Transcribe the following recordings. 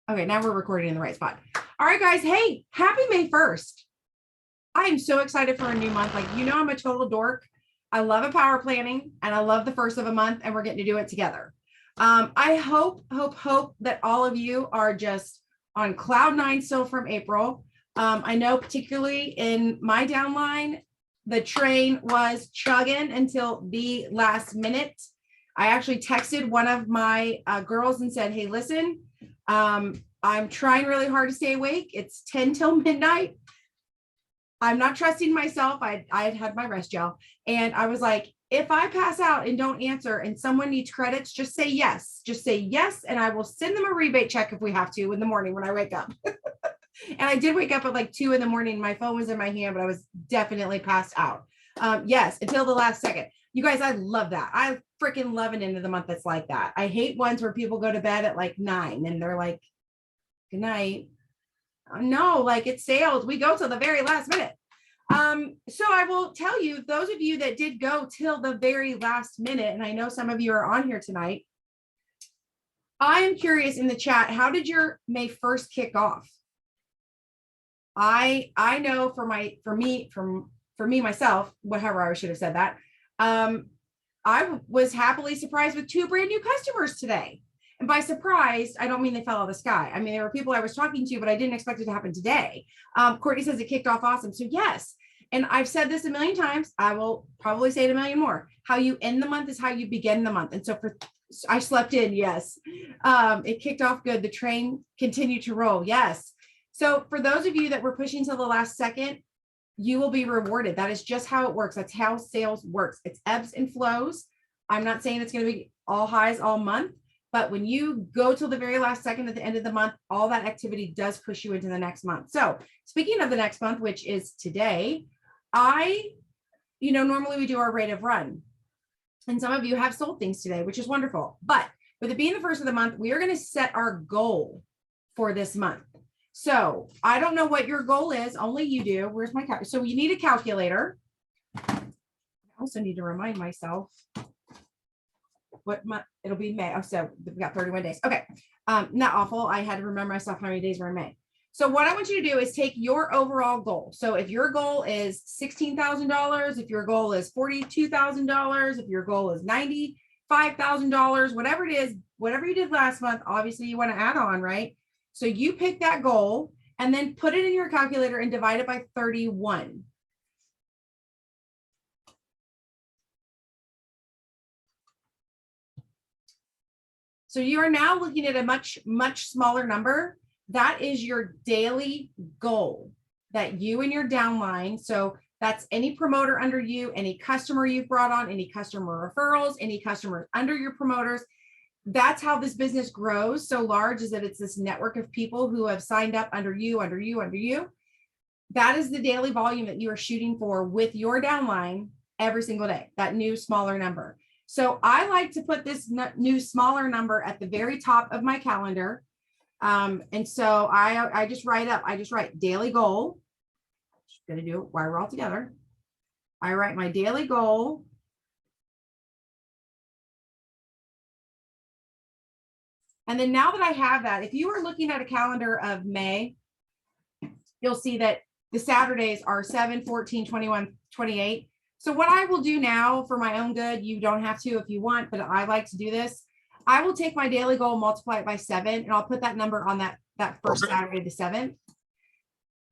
Okay, now we're recording in the right spot. All right, guys. Hey, happy May 1st. I am so excited for a new month. Like, I'm a total dork. I love a power planning and I love the first of a month and we're getting to do it together. I hope that all of you are just on cloud nine still from April. I know particularly in my downline, the train was chugging until the last minute. I actually texted one of my girls and said, hey, listen, I'm trying really hard to stay awake. It's 10 till midnight. I'm not trusting myself. I had my rest gel and I was like, if I pass out and don't answer and someone needs credits, just say yes. Just say yes. And I will send them a rebate check if we have to in the morning when I wake up. And I did wake up at like 2 a.m. My phone was in my hand, but I was definitely passed out. Yes, until the last second. You guys, I love that. I freaking love an end of the month that's like that. I hate ones where people go to bed at like 9 and they're like, good night. No, like it sailed. We go till the very last minute. So I will tell you, those of you that did go till the very last minute, and I know some of you are on here tonight, I am curious in the chat, how did your May 1st kick off? I know for me myself, whatever I should have said that. I was happily surprised with 2 brand new customers today. And by surprise, I don't mean they fell out of the sky. I mean, there were people I was talking to, but I didn't expect it to happen today. Courtney says it kicked off awesome. So yes. And I've said this a million times. I will probably say it a million more. How you end the month is how you begin the month. And so I slept in. Yes. It kicked off good. The train continued to roll. Yes. So for those of you that were pushing till the last second, you will be rewarded. That is just how it works. That's how sales works. It's ebbs and flows. I'm not saying it's going to be all highs all month. But when you go till the very last second at the end of the month, all that activity does push you into the next month. So speaking of the next month, which is today, normally we do our rate of run. And some of you have sold things today, which is wonderful. But with it being the first of the month, we are going to set our goal for this month. So I don't know what your goal is. Only you do. Where's my calculator? So you need a calculator. I also need to remind myself what month it'll be. May. Oh, so we've got 31 days. Okay. Not awful. I had to remember myself how many days were in May. So what I want you to do is take your overall goal. So if your goal is $16,000, if your goal is $42,000, if your goal is $95,000, whatever it is, whatever you did last month, obviously you want to add on, right? So you pick that goal and then put it in your calculator and divide it by 31. So you are now looking at a much, much smaller number. That is your daily goal that you and your downline. So that's any promoter under you, any customer you've brought on, any customer referrals, any customers under your promoters. That's how this business grows so large, is that it's this network of people who have signed up under you. That is the daily volume that you are shooting for with your downline every single day, that new smaller number. So I like to put this new smaller number at the very top of my calendar. And so I just write daily goal. Just going to do it while we're all together. I write my daily goal. And then now that I have that, if you are looking at a calendar of May, you'll see that the Saturdays are 7, 14, 21, 28. So what I will do now for my own good, you don't have to if you want, but I like to do this. I will take my daily goal, multiply it by 7, and I'll put that number on that first Saturday, the 7th.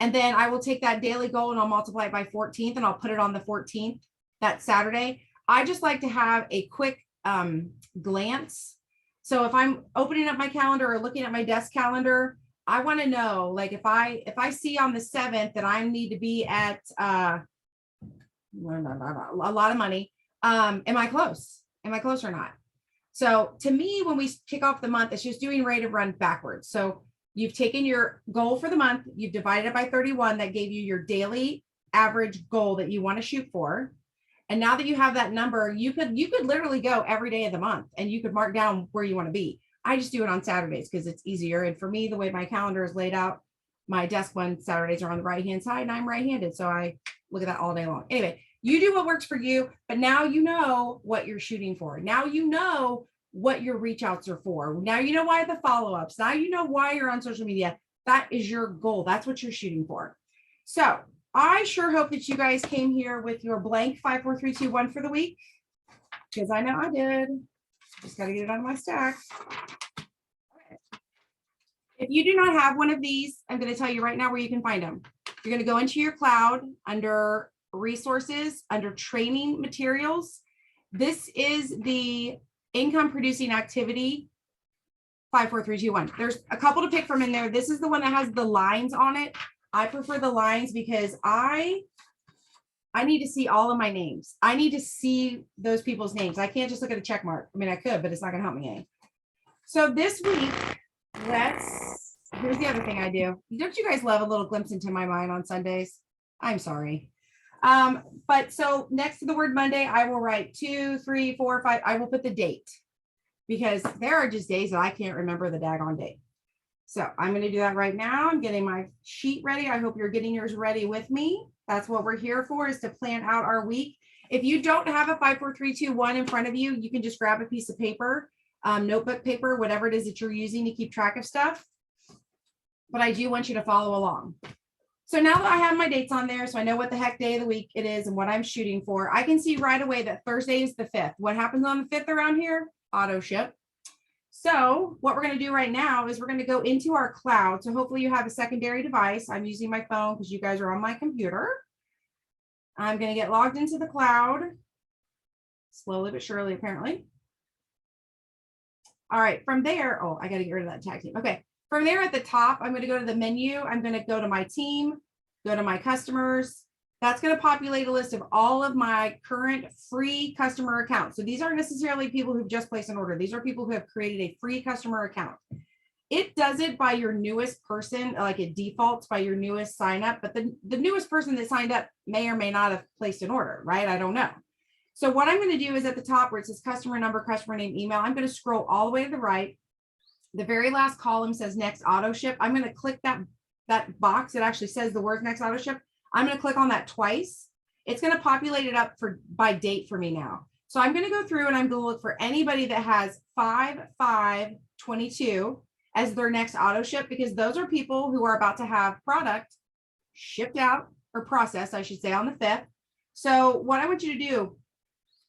And then I will take that daily goal and I'll multiply it by 14th and I'll put it on the 14th, that Saturday. I just like to have a quick glance. So if I'm opening up my calendar or looking at my desk calendar, I want to know, like, if I see on the 7th that I need to be at a lot of money, am I close? Am I close or not? So to me, when we kick off the month, it's just doing rate of run backwards. So you've taken your goal for the month, you've divided it by 31. That gave you your daily average goal that you want to shoot for. And now that you have that number, you could literally go every day of the month and you could mark down where you want to be. I just do it on Saturdays because it's easier. And for me, the way my calendar is laid out, my desk one Saturdays are on the right-hand side and I'm right-handed. So I look at that all day long. Anyway, you do what works for you, but now you know what you're shooting for. Now you know what your reach outs are for. Now you know why the follow-ups. Now you know why you're on social media. That is your goal. That's what you're shooting for. So I sure hope that you guys came here with your blank 5, 4, 3, 2, 1 for the week, because I know I did. Just got to get it out of my stack. Okay. If you do not have one of these, I'm going to tell you right now where you can find them. You're going to go into your cloud under resources, under training materials. This is the income producing activity 5, 4, 3, 2, 1. There's a couple to pick from in there. This is the one that has the lines on it. I prefer the lines because I need to see all of my names. I need to see those people's names. I can't just look at a check mark. I mean, I could, but it's not going to help me any. So this week, here's the other thing I do. Don't you guys love a little glimpse into my mind on Sundays? I'm sorry. But so next to the word Monday, I will write 2, 3, 4, 5. I will put the date because there are just days that I can't remember the daggone date. So I'm going to do that right now. I'm getting my sheet ready. I hope you're getting yours ready with me. That's what we're here for, is to plan out our week. If you don't have a 5, 4, 3, 2, 1 in front of you, you can just grab a piece of paper, notebook paper, whatever it is that you're using to keep track of stuff. But I do want you to follow along. So now that I have my dates on there, so I know what the heck day of the week it is and what I'm shooting for, I can see right away that Thursday is the 5th. What happens on the 5th around here? Auto ship. So what we're going to do right now is we're going to go into our cloud. So hopefully you have a secondary device. I'm using my phone because you guys are on my computer. I'm going to get logged into the cloud. Slowly but surely, apparently. All right, from there, oh, I got to get rid of that tag team. Okay, from there at the top, I'm going to go to the menu. I'm going to go to my team, go to my customers. That's going to populate a list of all of my current free customer accounts. So these aren't necessarily people who've just placed an order. These are people who have created a free customer account. It does it by your newest person, like it defaults by your newest sign up, but the newest person that signed up may or may not have placed an order, right? I don't know. So what I'm going to do is at the top where it says customer number, customer name, email, I'm going to scroll all the way to the right. The very last column says next auto ship. I'm going to click that box that actually says the words next auto ship. I'm going to click on that twice. It's going to populate it up by date for me now. So I'm going to go through and I'm going to look for anybody that has 5/5/22 as their next auto ship, because those are people who are about to have product shipped out or processed, I should say, on the 5th. So what I want you to do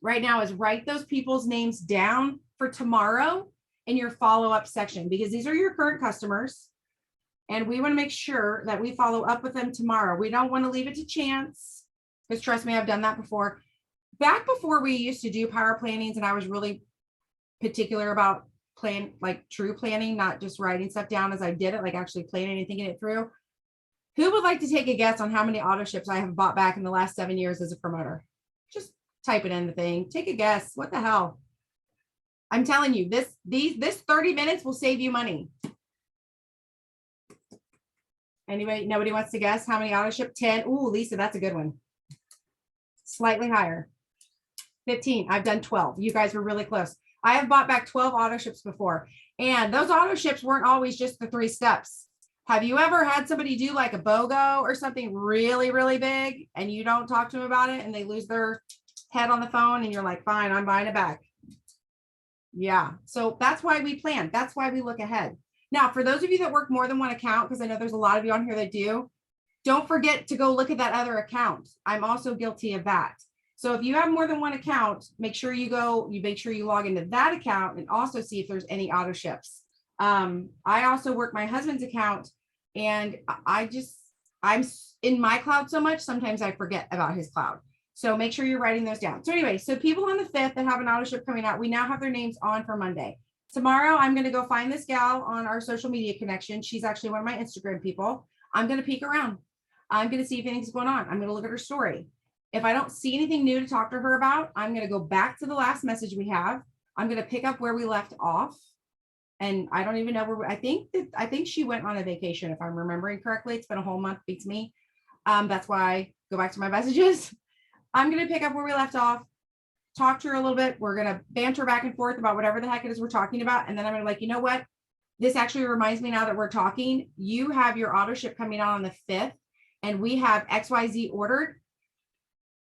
right now is write those people's names down for tomorrow in your follow-up section, because these are your current customers. And we want to make sure that we follow up with them tomorrow. We don't want to leave it to chance, because trust me, I've done that before. Back before we used to do power plannings, and I was really particular about true planning, not just writing stuff down as I did it, like actually planning and thinking it through. Who would like to take a guess on how many auto ships I have bought back in the last 7 years as a promoter? Just type it in the thing. Take a guess. What the hell? I'm telling you, this 30 minutes will save you money. Anybody, nobody wants to guess how many auto ship? 10. Ooh, Lisa, that's a good one. Slightly higher. 15. I've done 12. You guys were really close. I have bought back 12 auto ships before. And those auto ships weren't always just the 3 steps. Have you ever had somebody do like a BOGO or something really, really big and you don't talk to them about it and they lose their head on the phone and you're like, fine, I'm buying it back. Yeah. So that's why we plan. That's why we look ahead. Now, for those of you that work more than one account, because I know there's a lot of you on here that do, don't forget to go look at that other account. I'm also guilty of that. So if you have more than one account, make sure you log into that account and also see if there's any auto ships. I also work my husband's account, and I'm in my cloud so much, sometimes I forget about his cloud. So make sure you're writing those down. So anyway, so people on the 5th that have an auto ship coming out, we now have their names on for Monday. Tomorrow, I'm going to go find this gal on our social media connection. She's actually one of my Instagram people. I'm going to peek around. I'm going to see if anything's going on. I'm going to look at her story. If I don't see anything new to talk to her about, I'm going to go back to the last message we have. I'm going to pick up where we left off. And I don't even know where, I think she went on a vacation, if I'm remembering correctly. It's been a whole month, beats me. That's why I go back to my messages. I'm going to pick up where we left off, talk to her a little bit. We're going to banter back and forth about whatever the heck it is we're talking about. And then I'm going to like, you know what? This actually reminds me, now that we're talking, you have your auto ship coming out on the 5th, and we have XYZ ordered,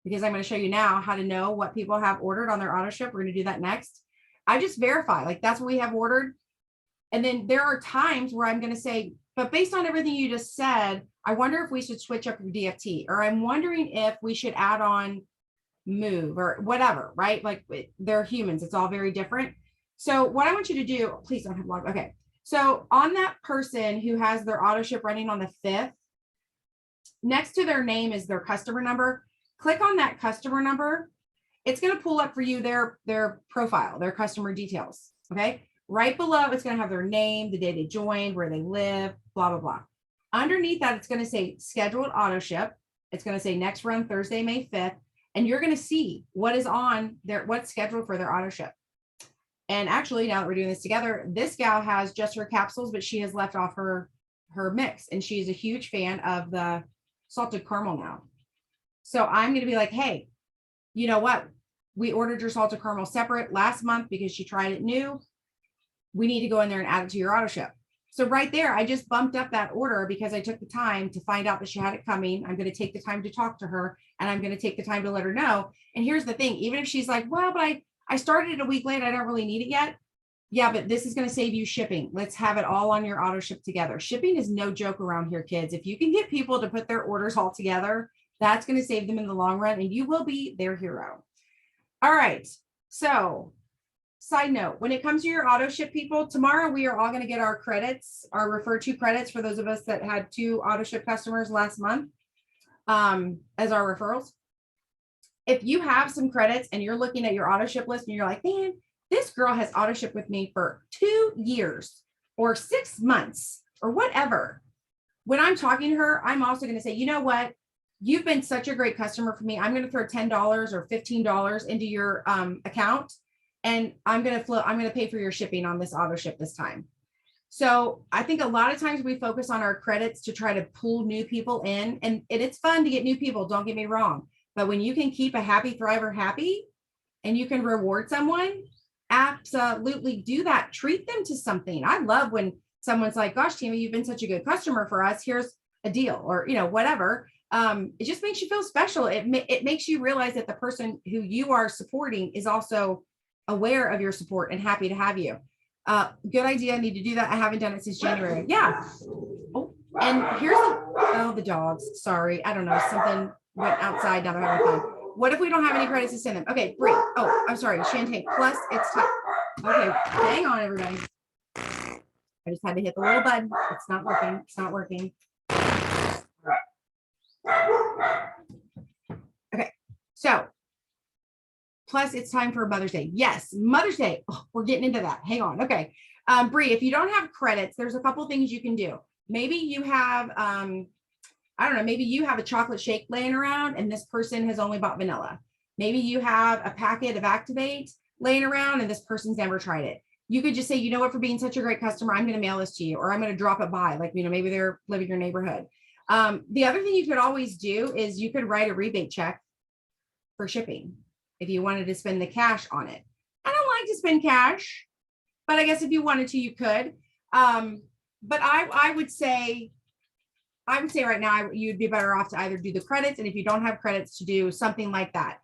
because I'm going to show you now how to know what people have ordered on their auto ship. We're going to do that next. I just verify, like that's what we have ordered. And then there are times where I'm going to say, but based on everything you just said, I wonder if we should switch up your DFT, or I'm wondering if we should add on Move or whatever, right? Like they're humans. It's all very different. So what I want you to do, please don't have log. Okay. So on that person who has their auto ship running on the 5th, next to their name is their customer number. Click on that customer number. It's going to pull up for you their profile, their customer details. Okay. Right below, it's going to have their name, the day they joined, where they live, blah, blah, blah. Underneath that, it's going to say scheduled auto ship. It's going to say next run Thursday, May 5th. And you're going to see what is on their, what's scheduled for their auto ship. And actually, now that we're doing this together, this gal has just her capsules, but she has left off her mix. And she's a huge fan of the salted caramel now. So I'm going to be like, hey, you know what? We ordered your salted caramel separate last month because she tried it new. We need to go in there and add it to your auto ship. So right there, I just bumped up that order because I took the time to find out that she had it coming. I'm going to take the time to talk to her, and I'm going to take the time to let her know. And here's the thing, even if she's like, well, but I started it a week late, I don't really need it yet. Yeah, but this is going to save you shipping. Let's have it all on your auto ship together. Shipping is no joke around here, kids. If you can get people to put their orders all together, that's going to save them in the long run, and you will be their hero. All right. So side note, when it comes to your auto ship people, tomorrow we are all going to get our credits, our refer to credits for those of us that had 2 auto ship customers last month as our referrals. If you have some credits and you're looking at your auto ship list and you're like, man, this girl has auto ship with me for 2 years or 6 months or whatever. When I'm talking to her, I'm also going to say, you know what? You've been such a great customer for me. I'm going to throw $10 or $15 into your account. And I'm going to pay for your shipping on this auto ship this time. So I think a lot of times we focus on our credits to try to pull new people in, and it's fun to get new people. Don't get me wrong. But when you can keep a happy thriver happy and you can reward someone, absolutely do that. Treat them to something. I love when someone's like, gosh, Tammy, you've been such a good customer for us. Here's a deal, or, you know, whatever. It just makes you feel special. It makes you realize that the person who you are supporting is also aware of your support and happy to have you. Good idea. I need to do that. I haven't done it since January. Yeah. Oh, and here's the dogs. Sorry. I don't know. Something went outside. Now they're having fun. What if we don't have any credits to send them? Okay, Brie. Oh, I'm sorry. Shantae. Plus it's time. Okay. Hang on, everybody. I just had to hit the little button. It's not working. It's not working. Okay. So plus it's time for Mother's Day. Yes, Mother's Day. Oh, we're getting into that. Hang on. Okay. Brie, if you don't have credits, there's a couple things you can do. Maybe you have, I don't know, maybe you have a chocolate shake laying around and this person has only bought vanilla. Maybe you have a packet of Activate laying around and this person's never tried it. You could just say, you know what, for being such a great customer, I'm going to mail this to you, or I'm going to drop it by, like, you know, maybe they're living in your neighborhood. The other thing you could always do is you could write a rebate check for shipping if you wanted to spend the cash on it. I don't like to spend cash, but I guess if you wanted to, you could. But I would say right now, you'd be better off to either do the credits, and if you don't have credits, to do something like that.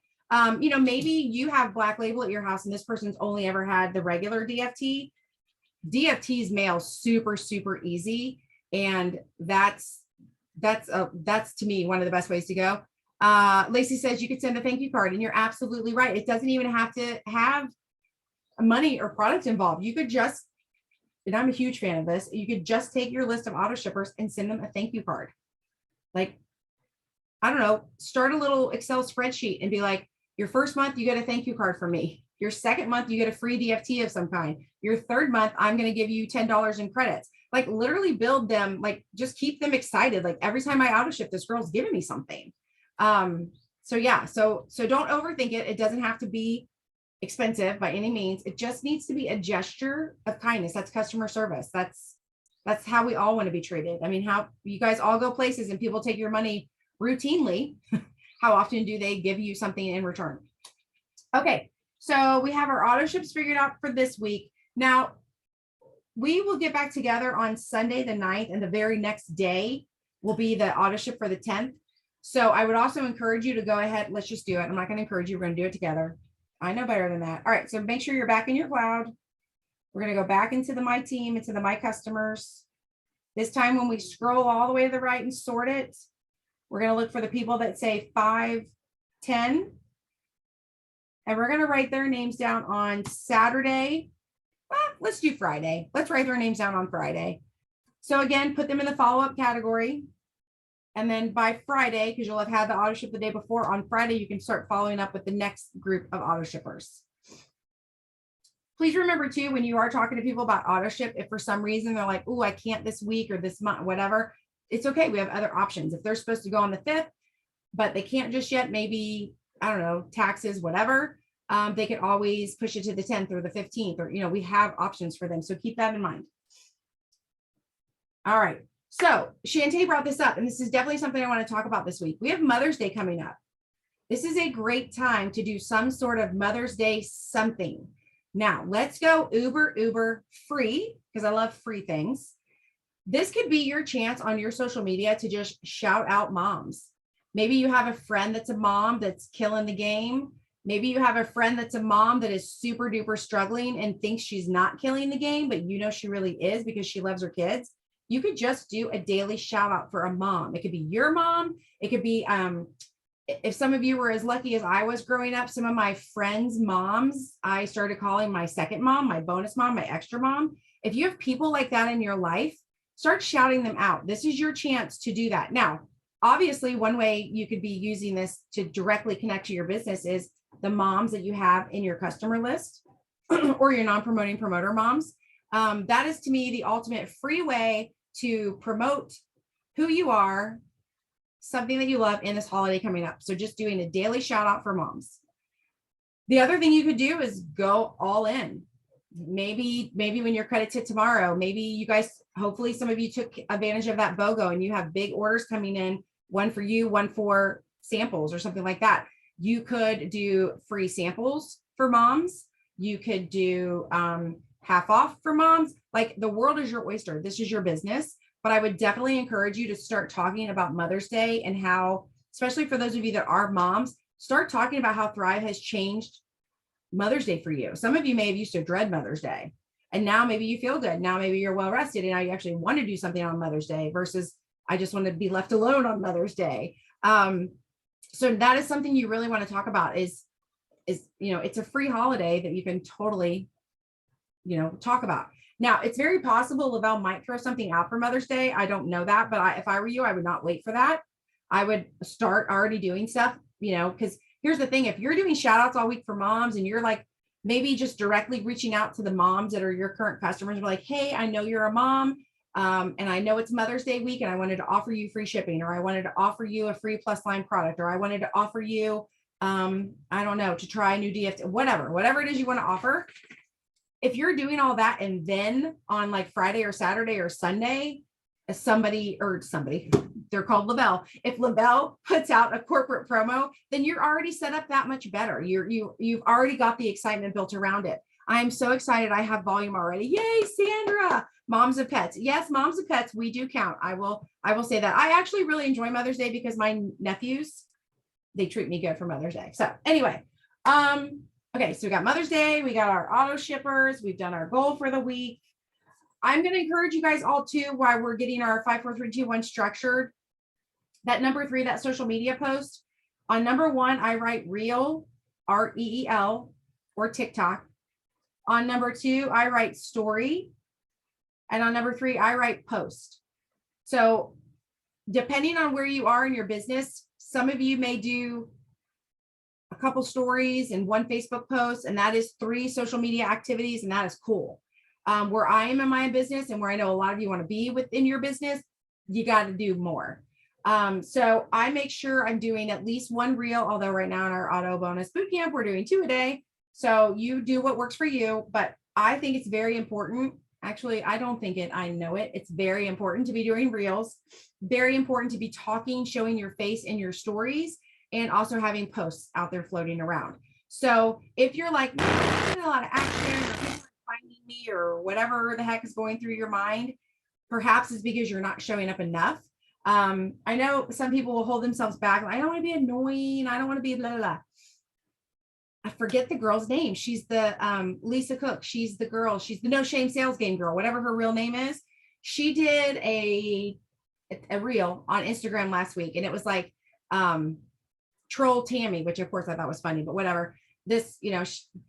You know, maybe you have Black Label at your house and this person's only ever had the regular DFT. DFT's mail super, super easy. And that's to me one of the best ways to go. Lacey says you could send a thank you card, and you're absolutely right. It doesn't even have to have money or product involved. You could just, and I'm a huge fan of this, you could just take your list of auto shippers and send them a thank you card. Like, I don't know, start a little Excel spreadsheet and be like, your first month, you get a thank you card from me. Your second month, you get a free DFT of some kind. Your third month, I'm going to give you $10 in credits. Like, literally build them, like, just keep them excited. Like, every time I auto ship, this girl's giving me something. So yeah, so don't overthink it. It doesn't have to be expensive by any means. It just needs to be a gesture of kindness. That's customer service. That's how we all want to be treated. I mean, how you guys all go places and people take your money routinely. How often do they give you something in return? Okay, so we have our auto ships figured out for this week. Now, we will get back together on Sunday the 9th, and the very next day will be the auto ship for the 10th. So I would also encourage you to go ahead. Let's just do it. I'm not going to encourage you. We're going to do it together. I know better than that. All right. So make sure you're back in your cloud. We're going to go back into the My Team, into the My Customers. This time when we scroll all the way to the right and sort it, we're going to look for the people that say 5, 10. And we're going to write their names down on Saturday. Well, let's do Friday. Let's write their names down on Friday. So again, put them in the follow-up category. And then by Friday, because you'll have had the auto ship the day before, on Friday, you can start following up with the next group of auto shippers. Please remember too, when you are talking to people about auto ship, if for some reason they're like, oh, I can't this week or this month, whatever, it's okay. We have other options. If they're supposed to go on the 5th, but they can't just yet, maybe, I don't know, taxes, whatever, they can always push it to the 10th or the 15th, or, we have options for them. So keep that in mind. All right. So Shantae brought this up, and this is definitely something I want to talk about this week. We have Mother's Day coming up. This is a great time to do some sort of Mother's Day something. Now, let's go uber free, because I love free things. This could be your chance on your social media to just shout out moms. Maybe you have a friend that's a mom that's killing the game. Maybe you have a friend that's a mom that is super duper struggling and thinks she's not killing the game, but she really is because she loves her kids. You could just do a daily shout out for a mom. It could be your mom. It could be, if some of you were as lucky as I was growing up, some of my friends' moms, I started calling my second mom, my bonus mom, my extra mom. If you have people like that in your life, start shouting them out. This is your chance to do that. Now, obviously, one way you could be using this to directly connect to your business is the moms that you have in your customer list or your non-promoting promoter moms. That is, to me, the ultimate free way to promote who you are, something that you love in this holiday coming up. So just doing a daily shout out for moms. The other thing you could do is go all in. Maybe when your credits hit tomorrow, maybe you guys, hopefully some of you took advantage of that BOGO and you have big orders coming in, one for you, one for samples or something like that. You could do free samples for moms. You could do half off for moms. Like, the world is your oyster. This is your business. But I would definitely encourage you to start talking about Mother's Day and how, especially for those of you that are moms, start talking about how Thrive has changed Mother's Day for you. Some of you may have used to dread Mother's Day, and now maybe you feel good. Now maybe you're well rested and now you actually want to do something on Mother's Day versus I just want to be left alone on Mother's Day. So that is something you really want to talk about is, it's a free holiday that you can totally, talk about. Now, it's very possible Lavelle might throw something out for Mother's Day. I don't know that, but if I were you, I would not wait for that. I would start already doing stuff, because here's the thing. If you're doing shout outs all week for moms and you're like, maybe just directly reaching out to the moms that are your current customers, like, hey, I know you're a mom. And I know it's Mother's Day week and I wanted to offer you free shipping, or I wanted to offer you a free plus line product, or I wanted to offer you, I don't know, to try a new DFT, whatever it is you want to offer. If you're doing all that and then on like Friday or Saturday or Sunday, somebody, they're called Lavelle. If Lavelle puts out a corporate promo, then you're already set up that much better. You've already got the excitement built around it. I'm so excited. I have volume already. Yay, Sandra. Moms of pets. Yes, moms of pets. We do count. I will say that. I actually really enjoy Mother's Day because my nephews, they treat me good for Mother's Day. So anyway, okay, so we got Mother's Day, we got our auto shippers, we've done our goal for the week. I'm going to encourage you guys all too, while we're getting our 5, 4, 3, 2, 1 structured, that number 3, that social media post. On number 1, I write reel, REEL, or TikTok. On number 2, I write story. And on number 3, I write post. So depending on where you are in your business, some of you may do a couple stories and 1 Facebook post, and that is 3 social media activities, and that is cool. Where I am in my business and where I know a lot of you want to be within your business, you got to do more. So I make sure I'm doing at least 1 reel, although right now in our auto bonus bootcamp, we're doing 2 a day. So you do what works for you, but I think it's very important. Actually, I don't think it, I know it. It's very important to be doing reels, very important to be talking, showing your face in your stories, and also having posts out there floating around. So if you're like, a lot of action, or people are finding me, or whatever the heck is going through your mind, perhaps it's because you're not showing up enough. I know some people will hold themselves back. I don't want to be annoying. I don't want to be blah, blah, blah. I forget the girl's name. She's the Lisa Cook. She's the girl. She's the No Shame Sales Game girl, whatever her real name is. She did a reel on Instagram last week, and it was like Troll Tammy, which of course I thought was funny, but whatever. This,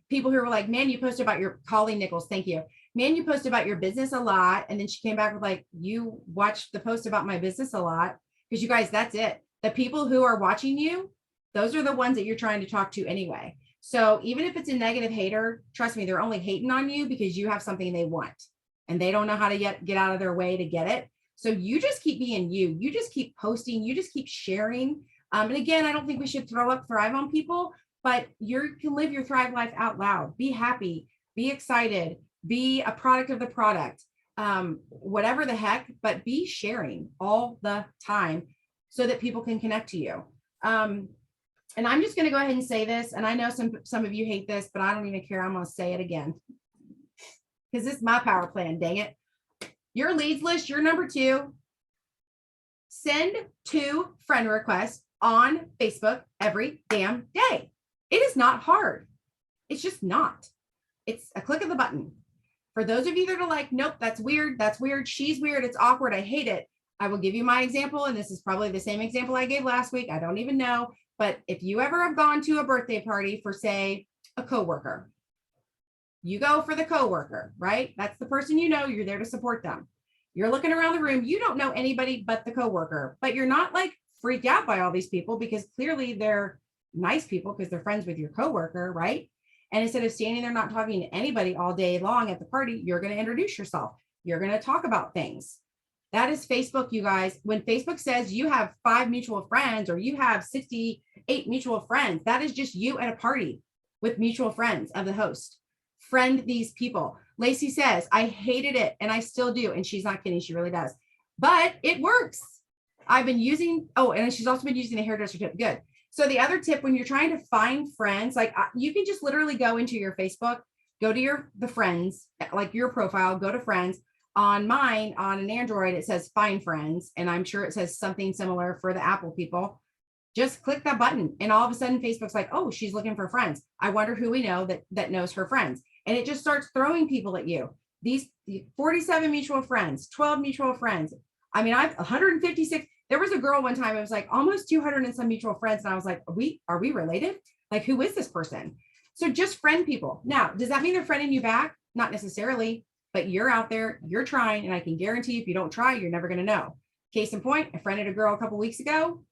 people who were like, man, you posted about your Colleen Nichols. Thank you. Man, you post about your business a lot. And then she came back with like, you watched the post about my business a lot. Because you guys, that's it. The people who are watching you, those are the ones that you're trying to talk to anyway. So even if it's a negative hater, trust me, they're only hating on you because you have something they want and they don't know how to get out of their way to get it. So you just keep being you. You just keep posting. You just keep sharing. And again, I don't think we should throw up Thrive on people, but you can live your Thrive life out loud. Be happy, be excited, be a product of the product, whatever the heck, but be sharing all the time so that people can connect to you. And I'm just going to go ahead and say this. And I know some of you hate this, but I don't even care. I'm going to say it again because this is my power plan. Dang it. Your leads list, your number 2, send 2 friend requests on Facebook every damn day. It is not hard. It's just not. It's a click of the button. For those of you that are like, nope, that's weird. That's weird. She's weird. It's awkward. I hate it. I will give you my example. And this is probably the same example I gave last week. I don't even know. But if you ever have gone to a birthday party for, say, a coworker, you go for the coworker, right? That's the person you're there to support them. You're looking around the room. You don't know anybody but the coworker, but you're not like freaked out by all these people because clearly they're nice people because they're friends with your coworker, right? And instead of standing there not talking to anybody all day long at the party, you're going to introduce yourself. You're going to talk about things. That is Facebook, you guys. When Facebook says you have 5 mutual friends or you have 68 mutual friends, that is just you at a party with mutual friends of the host. Friend these people. Lacey says, I hated it and I still do. And she's not kidding. She really does. But it works. I've been using, and she's also been using the hairdresser tip. Good. So the other tip, when you're trying to find friends, like you can just literally go into your Facebook, go to the friends, like your profile, go to friends. On mine, on an Android, it says find friends. And I'm sure it says something similar for the Apple people. Just click that button. And all of a sudden Facebook's like, oh, she's looking for friends. I wonder who we know that knows her friends. And it just starts throwing people at you. These 47 mutual friends, 12 mutual friends. I mean, I've 156. There was a girl one time, it was like almost 200 and some mutual friends. And I was like, are we related? Like, who is this person? So just friend people. Now, does that mean they're friending you back? Not necessarily, but you're out there, you're trying. And I can guarantee if you don't try, you're never going to know. Case in point, I friended a girl a couple weeks ago.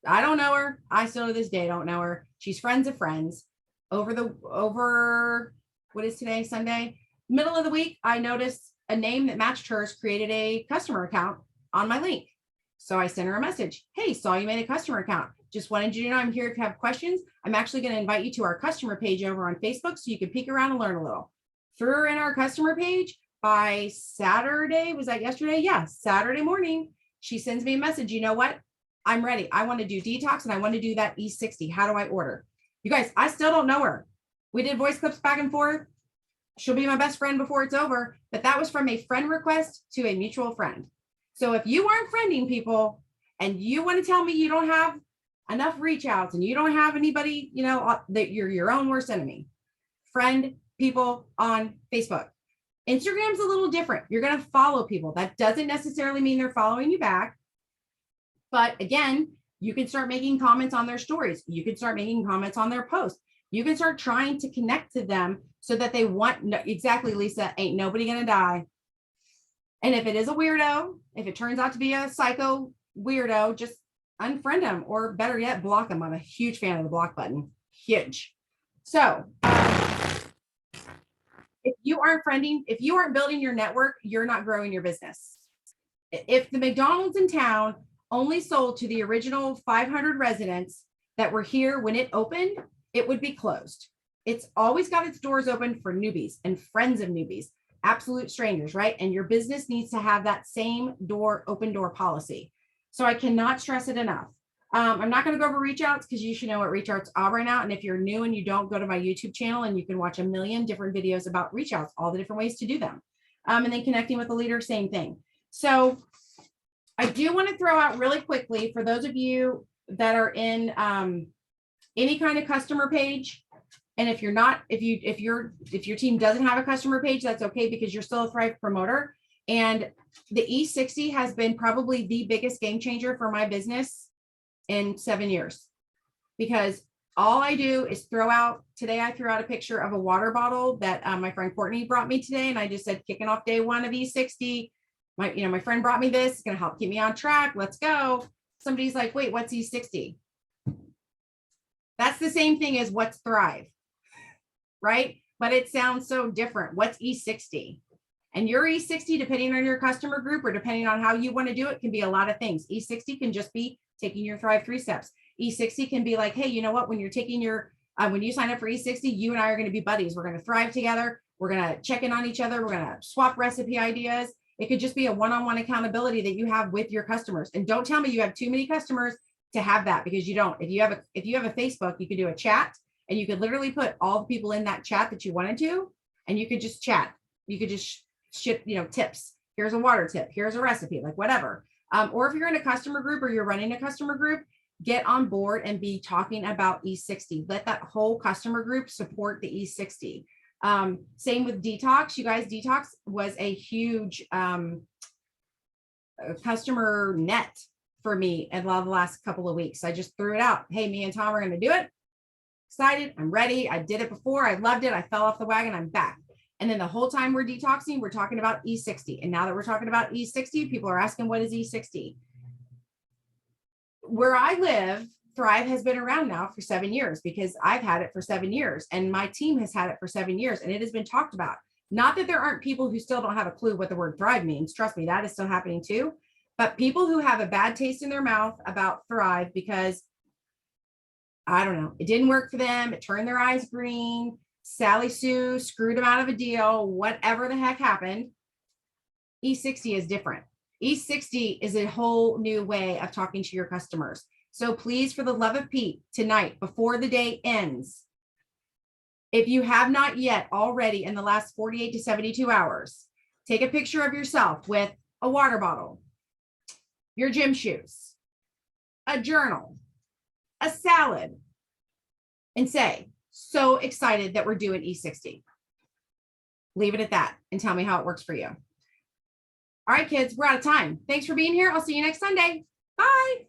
I don't know her. I still to this day don't know her. She's friends of friends. Over what is today, Sunday? Middle of the week, I noticed a name that matched hers created a customer account on my link. So I sent her a message. Hey, saw you made a customer account. Just wanted you to know I'm here if you have questions. I'm actually going to invite you to our customer page over on Facebook so you can peek around and learn a little. Threw her in our customer page by Saturday. Was that yesterday? Yeah, Saturday morning. She sends me a message. You know what? I'm ready. I want to do detox and I want to do that E60. How do I order? You guys, I still don't know her. We did voice clips back and forth. She'll be my best friend before it's over. But that was from a friend request to a mutual friend. So if you aren't friending people and you want to tell me you don't have enough reach outs and you don't have anybody, that you're your own worst enemy, friend people on Facebook. Instagram's a little different. You're going to follow people. That doesn't necessarily mean they're following you back. But again, you can start making comments on their stories. You can start making comments on their posts. You can start trying to connect to them so that they want, exactly, Lisa, ain't nobody going to die. And if it is a weirdo, if it turns out to be a psycho weirdo, just unfriend them, or better yet, block them. I'm a huge fan of the block button. Huge. So if you aren't building your network, you're not growing your business. If the McDonald's in town only sold to the original 500 residents that were here when it opened, it would be closed. It's always got its doors open for newbies and friends of newbies, absolute strangers, right? And your business needs to have that same open door policy. So I cannot stress it enough. I'm not going to go over reach outs because you should know what reach outs are right now. And if you're new and you don't, go to my YouTube channel and you can watch a million different videos about reach outs, all the different ways to do them. And then connecting with the leader, same thing. So I do want to throw out really quickly for those of you that are in any kind of customer page, And if you're not, if your team doesn't have a customer page, that's okay, because you're still a Thrive promoter. And the E60 has been probably the biggest game changer for my business in 7 years, because all I do is today I threw out a picture of a water bottle that my friend Courtney brought me today. And I just said, kicking off day 1 of E60, my friend brought me this, it's going to help keep me on track. Let's go. Somebody's like, wait, what's E60? That's the same thing as what's Thrive, right? But it sounds so different. What's E60? And your E60, depending on your customer group or depending on how you want to do it, can be a lot of things. E60 can just be taking your Thrive 3 steps. E60 can be like, hey, you know what? When you're taking when you sign up for E60, you and I are going to be buddies. We're going to thrive together. We're going to check in on each other. We're going to swap recipe ideas. It could just be a one-on-one accountability that you have with your customers. And don't tell me you have too many customers to have that, because you don't. If you have a Facebook, you could do a chat, and you could literally put all the people in that chat that you wanted to, and you could just chat. You could just ship, tips. Here's a water tip. Here's a recipe, like whatever. Or if you're in a customer group or you're running a customer group, get on board and be talking about E60. Let that whole customer group support the E60. Same with Detox. You guys, Detox was a huge customer net for me in the last couple of weeks. I just threw it out. Hey, me and Tom are going to do it. Excited. I'm ready. I did it before. I loved it. I fell off the wagon. I'm back. And then the whole time we're detoxing, we're talking about E60. And now that we're talking about E60, people are asking, what is E60? Where I live, Thrive has been around now for 7 years, because I've had it for 7 years and my team has had it for 7 years, and it has been talked about. Not that there aren't people who still don't have a clue what the word Thrive means. Trust me, that is still happening too. But people who have a bad taste in their mouth about Thrive because, I don't know, it didn't work for them, it turned their eyes green, Sally Sue screwed them out of a deal, whatever the heck happened, E60 is different. E60 is a whole new way of talking to your customers. So please, for the love of Pete, tonight, before the day ends, if you have not yet already in the last 48 to 72 hours, take a picture of yourself with a water bottle, your gym shoes, a journal, a salad, and say, so excited that we're doing E60. Leave it at that and tell me how it works for you. All right, kids, we're out of time. Thanks for being here. I'll see you next Sunday. Bye.